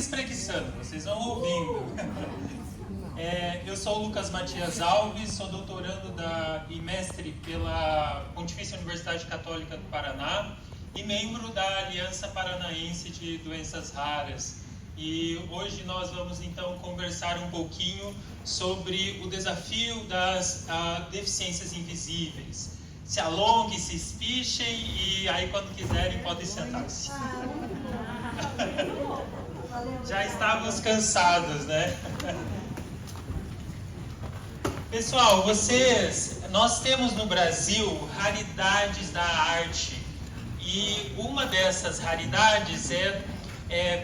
espreguiçando, vocês vão ouvindo. Eu sou o Lucas Matias Alves, sou doutorando e mestre pela Pontifícia Universidade Católica do Paraná e membro da Aliança Paranaense de Doenças Raras. E hoje nós vamos então conversar um pouquinho sobre o desafio das deficiências invisíveis. Se alonguem, se espichem e aí quando quiserem podem sentar-se. Já estávamos cansados, né? Pessoal, nós temos no Brasil raridades da arte e uma dessas raridades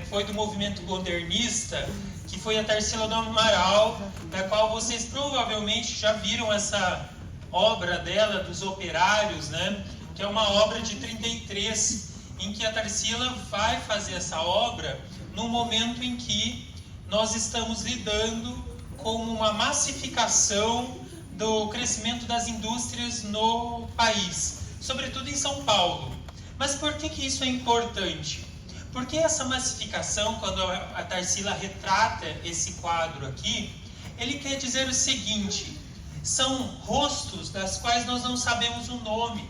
foi do movimento modernista, que foi a Tarsila do Amaral, da qual vocês provavelmente já viram essa obra dela, dos Operários, né? Que é uma obra de 33, em que a Tarsila vai fazer essa obra no momento em que nós estamos lidando com uma massificação do crescimento das indústrias no país, sobretudo em São Paulo. Mas por que isso é importante? Porque essa massificação, quando a Tarsila retrata esse quadro aqui, ele quer dizer o seguinte: são rostos das quais nós não sabemos o nome,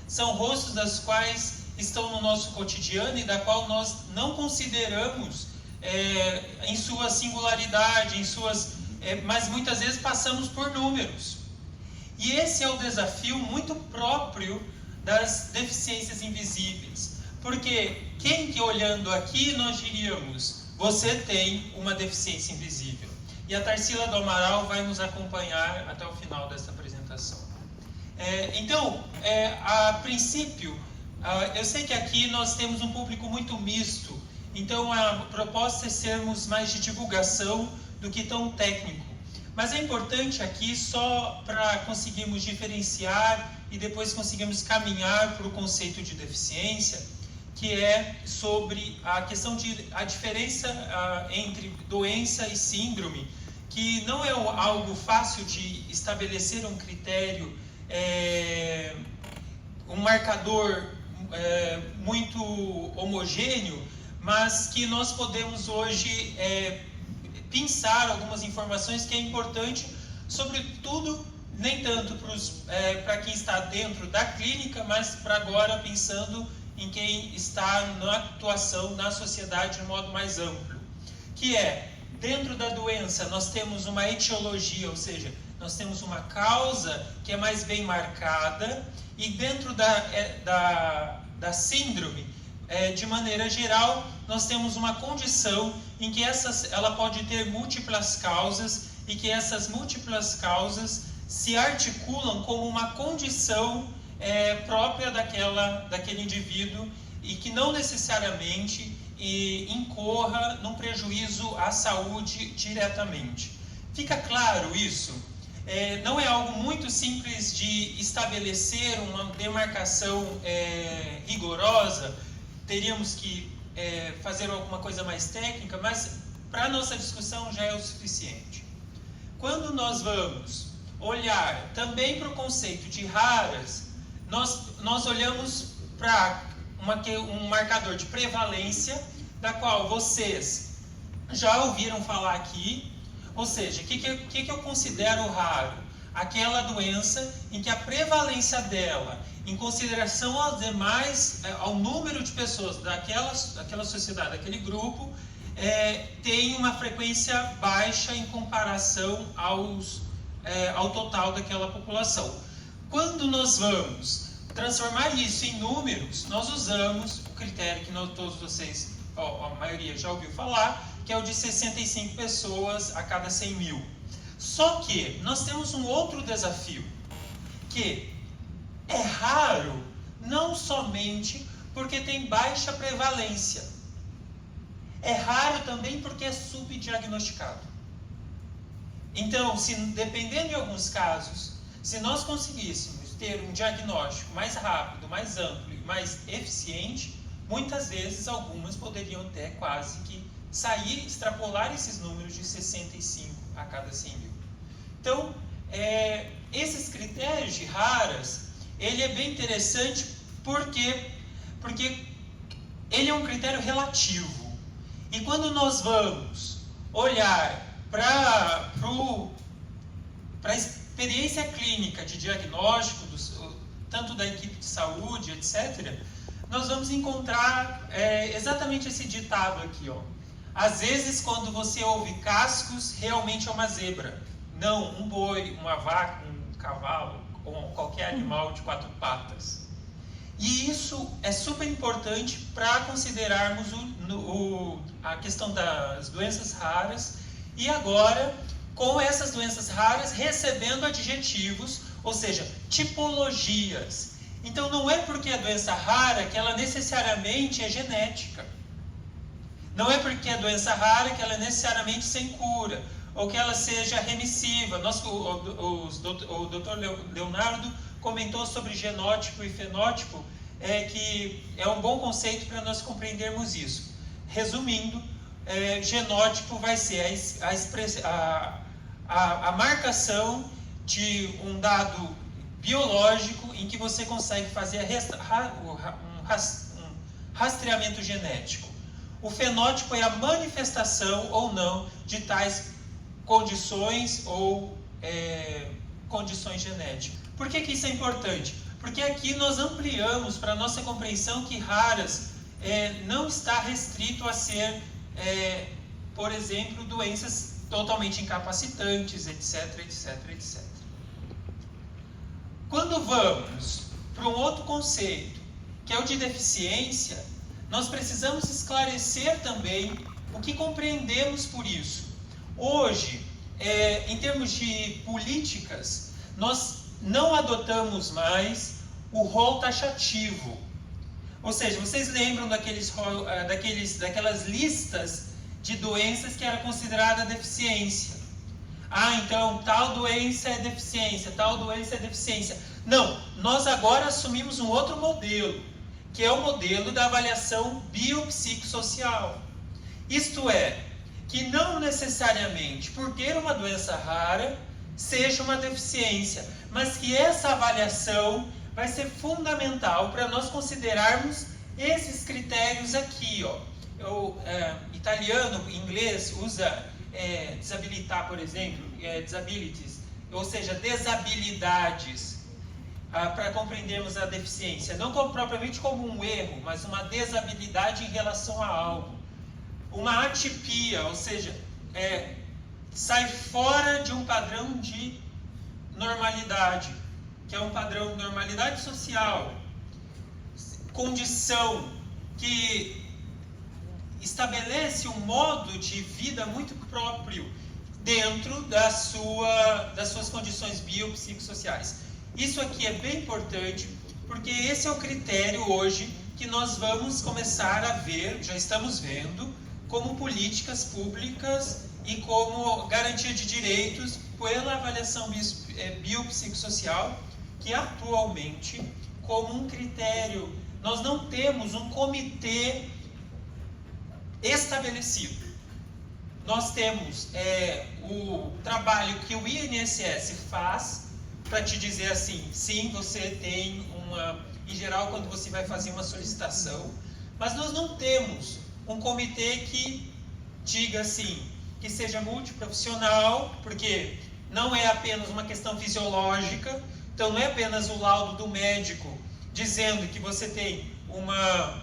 são rostos das quais estão no nosso cotidiano e da qual nós não consideramos em sua singularidade, mas muitas vezes passamos por números. E esse é o desafio muito próprio das deficiências invisíveis. Porque quem que olhando aqui nós diríamos, você tem uma deficiência invisível. E a Tarsila do Amaral vai nos acompanhar até o final dessa apresentação. A princípio, eu sei que aqui nós temos um público muito misto, então a proposta é sermos mais de divulgação do que tão técnico. Mas é importante aqui só para conseguirmos diferenciar e depois conseguirmos caminhar para o conceito de deficiência, que é sobre a questão a diferença entre doença e síndrome, que não é algo fácil de estabelecer um critério, um marcador muito homogêneo, mas que nós podemos hoje pensar algumas informações que é importante, sobretudo, nem tanto para quem está dentro da clínica, mas para agora pensando em quem está na atuação na sociedade de modo mais amplo. Que dentro da doença nós temos uma etiologia, ou seja, nós temos uma causa que é mais bem marcada, e dentro da síndrome, de maneira geral, nós temos uma condição em que ela pode ter múltiplas causas e que essas múltiplas causas se articulam como uma condição própria daquele indivíduo e que não necessariamente incorra num prejuízo à saúde diretamente. Fica claro isso? Não é algo muito simples de estabelecer uma demarcação rigorosa. Teríamos que fazer alguma coisa mais técnica, mas para a nossa discussão já é o suficiente. Quando nós vamos olhar também para o conceito de raras, nós olhamos para um marcador de prevalência, da qual vocês já ouviram falar aqui. Ou seja, o que eu considero raro? Aquela doença em que a prevalência dela, em consideração aos demais, ao número de pessoas daquela sociedade, daquele grupo, tem uma frequência baixa em comparação ao total daquela população. Quando nós vamos transformar isso em números, nós usamos o critério que todos vocês, a maioria já ouviu falar, que é o de 65 pessoas a cada 100 mil. Só que nós temos um outro desafio, que é raro não somente porque tem baixa prevalência, é raro também porque é subdiagnosticado. Então, dependendo de alguns casos, se nós conseguíssemos ter um diagnóstico mais rápido, mais amplo e mais eficiente, muitas vezes algumas poderiam até quase que extrapolar esses números de 65 a cada 100 mil. Então, esses critérios de raras, ele é bem interessante porque ele é um critério relativo. E quando nós vamos olhar para a experiência clínica de diagnóstico, tanto da equipe de saúde, etc., nós vamos encontrar exatamente esse ditado aqui, ó. Às vezes, quando você ouve cascos, realmente é uma zebra. Não um boi, uma vaca, um cavalo, ou qualquer animal de 4 patas. E isso é super importante para considerarmos a questão das doenças raras. E agora, com essas doenças raras, recebendo adjetivos, ou seja, tipologias. Então, não é porque é doença rara que ela necessariamente é genética. Não é porque é doença rara que ela é necessariamente sem cura, ou que ela seja remissiva. O Dr. Leonardo comentou sobre genótipo e fenótipo, que é um bom conceito para nós compreendermos isso. Resumindo, genótipo vai ser a marcação de um dado biológico em que você consegue fazer um rastreamento genético. O fenótipo é a manifestação ou não de tais condições ou condições genéticas. Por que isso é importante? Porque aqui nós ampliamos para a nossa compreensão que raras não está restrito a ser, por exemplo, doenças totalmente incapacitantes, etc, etc, etc. Quando vamos para um outro conceito, que é o de deficiência, nós precisamos esclarecer também o que compreendemos por isso. Hoje, em termos de políticas, nós não adotamos mais o rol taxativo. Ou seja, vocês lembram daquelas listas de doenças que era considerada deficiência? Ah, então tal doença é deficiência, tal doença é deficiência. Não, nós agora assumimos um outro modelo, que é o modelo da avaliação biopsicossocial. Isto é, que não necessariamente por ter uma doença rara seja uma deficiência, mas que essa avaliação vai ser fundamental para nós considerarmos esses critérios aqui, ó. Italiano, inglês, usa desabilitar, por exemplo, disabilities, ou seja, desabilidades, para compreendermos a deficiência, não propriamente como um erro, mas uma desabilidade em relação a algo. Uma atipia, ou seja, sai fora de um padrão de normalidade, que é um padrão de normalidade social, condição que estabelece um modo de vida muito próprio dentro das suas condições biopsicossociais. Isso aqui é bem importante, porque esse é o critério hoje que nós vamos começar a ver, já estamos vendo, como políticas públicas e como garantia de direitos pela avaliação biopsicossocial, que atualmente, como um critério, nós não temos um comitê estabelecido. Nós temos o trabalho que o INSS faz para te dizer assim, sim, você tem em geral, quando você vai fazer uma solicitação, mas nós não temos um comitê que diga assim, que seja multiprofissional, porque não é apenas uma questão fisiológica, então não é apenas o laudo do médico dizendo que você tem uma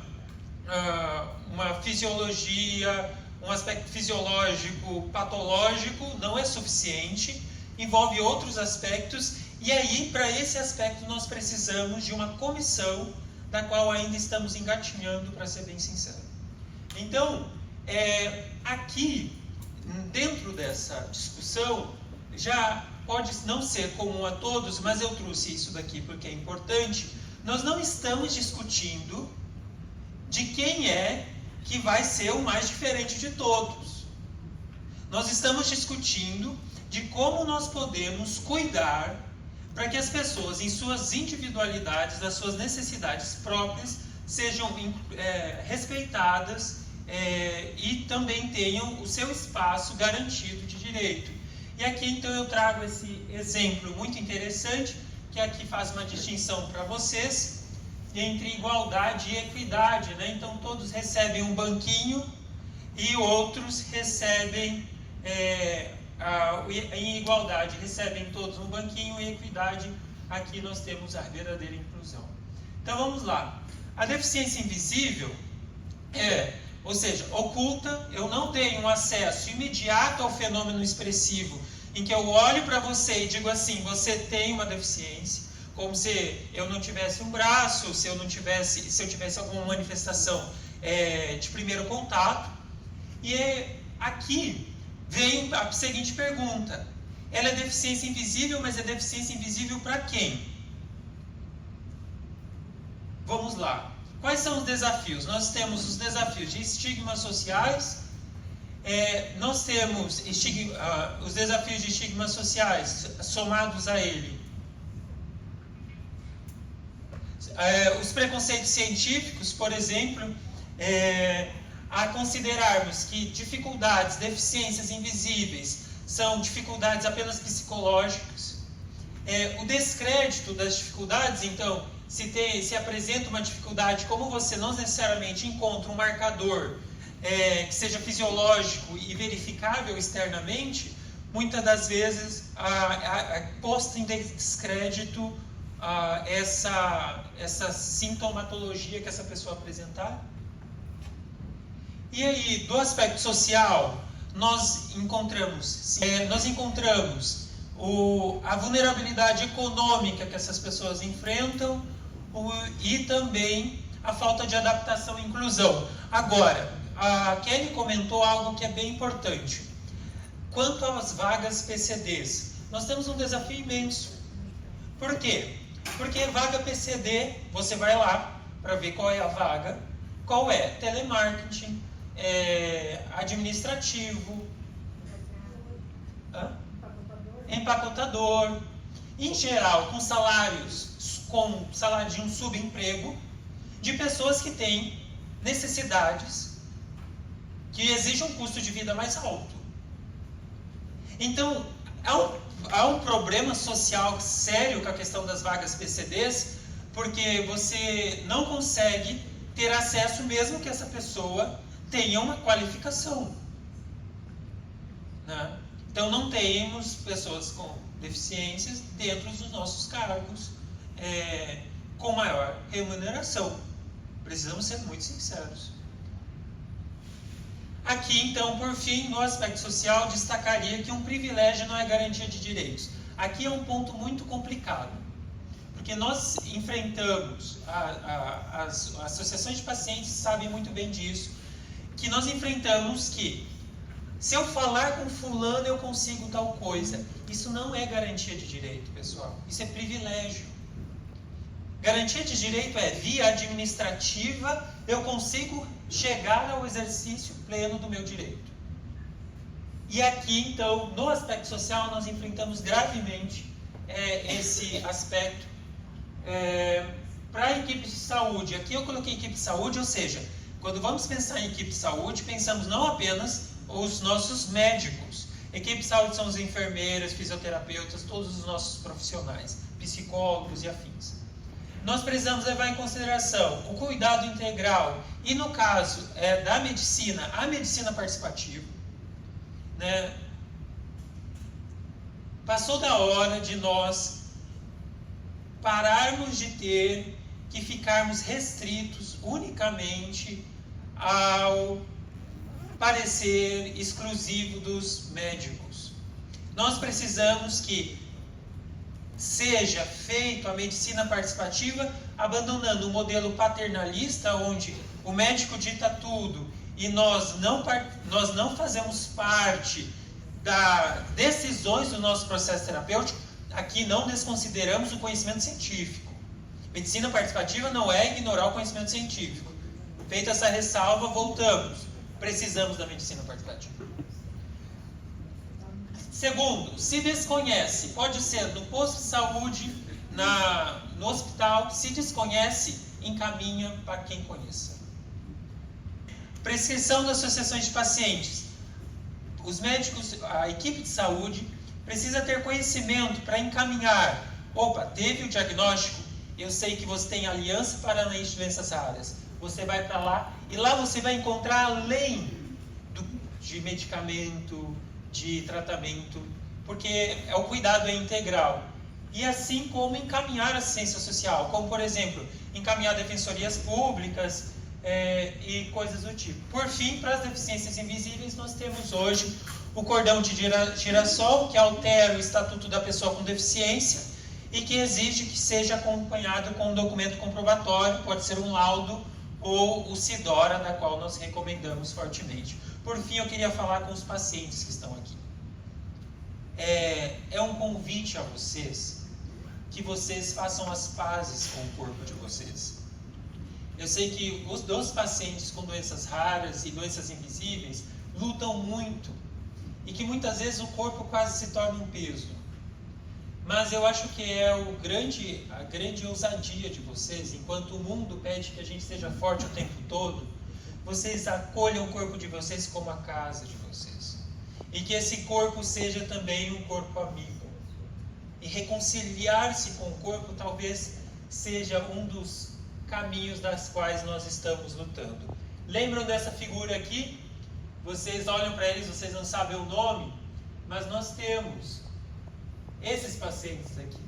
fisiologia, um aspecto fisiológico patológico, não é suficiente, envolve outros aspectos, e aí, para esse aspecto, nós precisamos de uma comissão, da qual ainda estamos engatinhando, para ser bem sincero. Então, aqui, dentro dessa discussão, já pode não ser comum a todos, mas eu trouxe isso daqui porque é importante, nós não estamos discutindo de quem é que vai ser o mais diferente de todos. Nós estamos discutindo de como nós podemos cuidar para que as pessoas, em suas individualidades, as suas necessidades próprias, sejam respeitadas e também tenham o seu espaço garantido de direito. E aqui, então, eu trago esse exemplo muito interessante, que aqui faz uma distinção para vocês, entre igualdade e equidade, né? Então, todos recebem um banquinho e outros recebem em igualdade, recebem todos um banquinho, e equidade, aqui nós temos a verdadeira inclusão. Então vamos lá. A deficiência invisível ou seja, oculta, eu não tenho um acesso imediato ao fenômeno expressivo, em que eu olho para você e digo assim, você tem uma deficiência, como se eu não tivesse um braço, se eu tivesse alguma manifestação de primeiro contato. E aqui vem a seguinte pergunta: ela é deficiência invisível, mas é deficiência invisível para quem? Vamos lá. Quais são os desafios? Nós temos os desafios de estigmas sociais, nós temos os desafios de estigmas sociais somados a ele. Os preconceitos científicos, por exemplo, a considerarmos que dificuldades, deficiências invisíveis são dificuldades apenas psicológicas. O descrédito das dificuldades, então, se apresenta uma dificuldade, como você não necessariamente encontra um marcador que seja fisiológico e verificável externamente, muitas das vezes posta em descrédito essa sintomatologia que essa pessoa apresentar. E aí, do aspecto social, nós encontramos a vulnerabilidade econômica que essas pessoas enfrentam e também a falta de adaptação e inclusão. Agora, a Kelly comentou algo que é bem importante. Quanto às vagas PCDs, nós temos um desafio imenso. Por quê? Porque vaga PCD, você vai lá para ver qual é a vaga, qual é telemarketing, administrativo, empacotador, em geral com salário de um subemprego, de pessoas que têm necessidades que exigem um custo de vida mais alto. Então, há um problema social sério com a questão das vagas PCDs, porque você não consegue ter acesso mesmo que essa pessoa tenha uma qualificação, né? Então, não temos pessoas com deficiências dentro dos nossos cargos com maior remuneração. Precisamos ser muito sinceros. Aqui, então, por fim, no aspecto social, destacaria que um privilégio não é garantia de direitos. Aqui é um ponto muito complicado, porque nós enfrentamos, as associações de pacientes sabem muito bem disso, que nós enfrentamos que, se eu falar com fulano, eu consigo tal coisa. Isso não é garantia de direito, pessoal. Isso é privilégio. Garantia de direito é, via administrativa, eu consigo chegar ao exercício pleno do meu direito. E aqui, então, no aspecto social, nós enfrentamos gravemente esse aspecto. Para a equipe de saúde, aqui eu coloquei equipe de saúde, ou seja, quando vamos pensar em equipe de saúde, pensamos não apenas os nossos médicos. Equipe de saúde são os enfermeiras, fisioterapeutas, todos os nossos profissionais, psicólogos e afins. Nós precisamos levar em consideração o cuidado integral e, no caso da medicina, a medicina participativa, né? Passou da hora de nós pararmos de ter que ficarmos restritos unicamente ao parecer exclusivo dos médicos. Nós precisamos que seja feita a medicina participativa, abandonando o modelo paternalista, onde o médico dita tudo e nós não fazemos parte das decisões do nosso processo terapêutico. Aqui não desconsideramos o conhecimento científico. Medicina participativa não é ignorar o conhecimento científico. Feita essa ressalva, voltamos. Precisamos da medicina participativa. Segundo, se desconhece, pode ser no posto de saúde, no hospital, se desconhece, encaminha para quem conheça. Prescrição das associações de pacientes. Os médicos, a equipe de saúde, precisa ter conhecimento para encaminhar. Opa, teve o diagnóstico, eu sei que você tem aliança para de doenças raras. Você vai para lá e lá você vai encontrar, além de medicamento, de tratamento, porque o cuidado é integral. E assim como encaminhar assistência social, como por exemplo, encaminhar defensorias públicas e coisas do tipo. Por fim, para as deficiências invisíveis, nós temos hoje o cordão de girassol, que altera o estatuto da pessoa com deficiência e que exige que seja acompanhado com um documento comprobatório, pode ser um laudo ou o SIDORA, da qual nós recomendamos fortemente. Por fim, eu queria falar com os pacientes que estão aqui. É um convite a vocês, que vocês façam as pazes com o corpo de vocês. Eu sei que os dois pacientes com doenças raras e doenças invisíveis lutam muito, e que muitas vezes o corpo quase se torna um peso. Mas eu acho que é a grande ousadia de vocês, enquanto o mundo pede que a gente seja forte o tempo todo, vocês acolham o corpo de vocês como a casa de vocês. E que esse corpo seja também um corpo amigo. E reconciliar-se com o corpo talvez seja um dos caminhos das quais nós estamos lutando. Lembram dessa figura aqui? Vocês olham para eles, vocês não sabem o nome, mas nós temos esses pacientes aqui.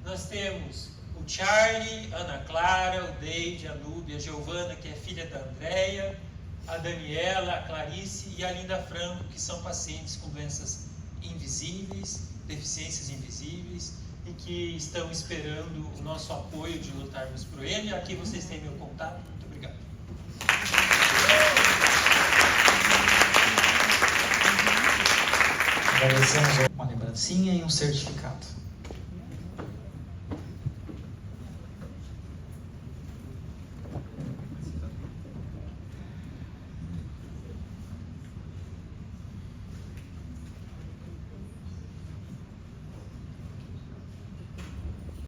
Nós temos o Charlie, Ana Clara, o Deide, a Núbia, a Giovana, que é filha da Andréia, a Daniela, a Clarice e a Linda Franco, que são pacientes com doenças invisíveis, deficiências invisíveis, e que estão esperando o nosso apoio de lutarmos por ele. Aqui vocês têm meu contato. Muito obrigado. Agradecemos uma lembrancinha e um certificado.